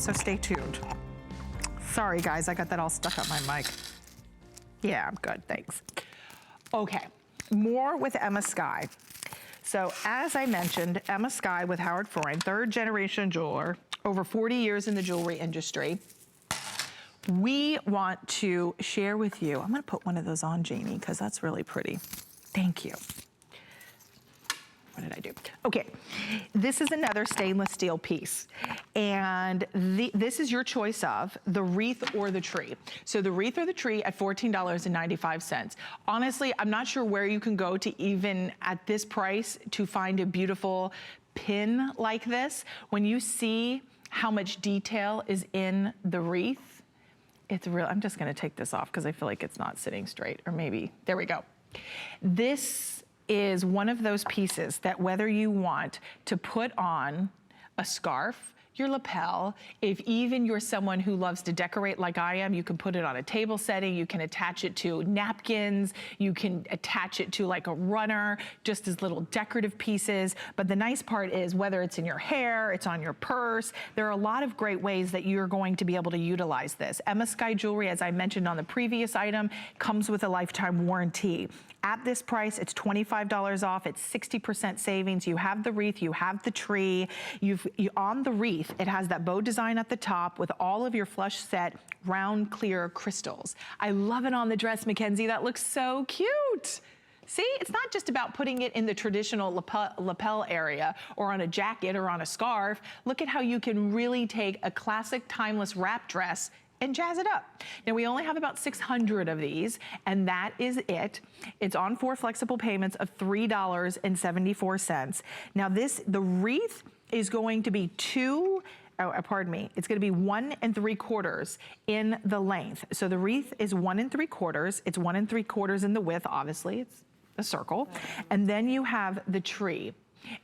So stay tuned. Sorry guys, I got that all stuck on my mic. Yeah, I'm good, thanks. Okay, more with Emma Skye. So as I mentioned, Emma Skye with Howard Freund, third generation jeweler, over 40 years in the jewelry industry. We want to share with you, I'm gonna put one of those on, Jamie, because that's really pretty. Thank you. What did I do? Okay, this is another stainless steel piece. And this is your choice of the wreath or the tree. So the wreath or the tree at $14.95. Honestly, I'm not sure where you can go to even at this price to find a beautiful pin like this. When you see how much detail is in the wreath, it's real. I'm just gonna take this off because I feel like it's not sitting straight, or maybe, there we go. This is one of those pieces that whether you want to put on a scarf, your lapel, if even you're someone who loves to decorate like I am, you can put it on a table setting, you can attach it to napkins, you can attach it to like a runner, just as little decorative pieces. But the nice part is whether it's in your hair, it's on your purse, there are a lot of great ways that you're going to be able to utilize this. Emma Skye jewelry, as I mentioned on the previous item, comes with a lifetime warranty. At this price, it's $25 off, it's 60% savings. You have the wreath, you have the tree, on the wreath, it has that bow design at the top with all of your flush set, round, clear crystals. I love it on the dress, Mackenzie, that looks so cute. See, it's not just about putting it in the traditional lapel area or on a jacket or on a scarf. Look at how you can really take a classic timeless wrap dress and jazz it up. Now we only have about 600 of these, and that is it. It's on 4 flexible payments of $3.74. Now the wreath is going to be it's gonna be 1 3/4 in the length. So the wreath is 1 3/4. It's 1 3/4 in the width, obviously, it's a circle. And then you have the tree.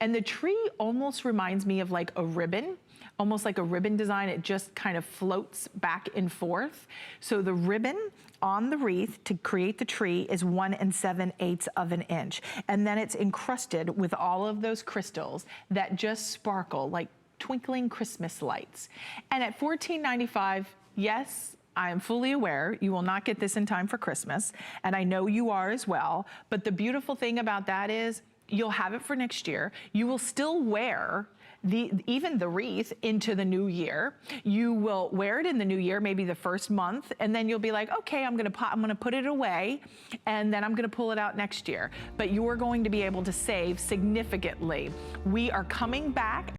And the tree almost reminds me of like a ribbon, almost like a ribbon design. It just kind of floats back and forth. So the ribbon on the wreath to create the tree is 1 7/8 of an inch. And then it's encrusted with all of those crystals that just sparkle like twinkling Christmas lights. And at $14.95, yes, I am fully aware you will not get this in time for Christmas, and I know you are as well, but the beautiful thing about that is you'll have it for next year. You will still wear even the wreath into the new year. You will wear it in the new year, maybe the first month, and then you'll be like, okay, I'm gonna put it away, and then I'm gonna pull it out next year. But you are going to be able to save significantly. We are coming back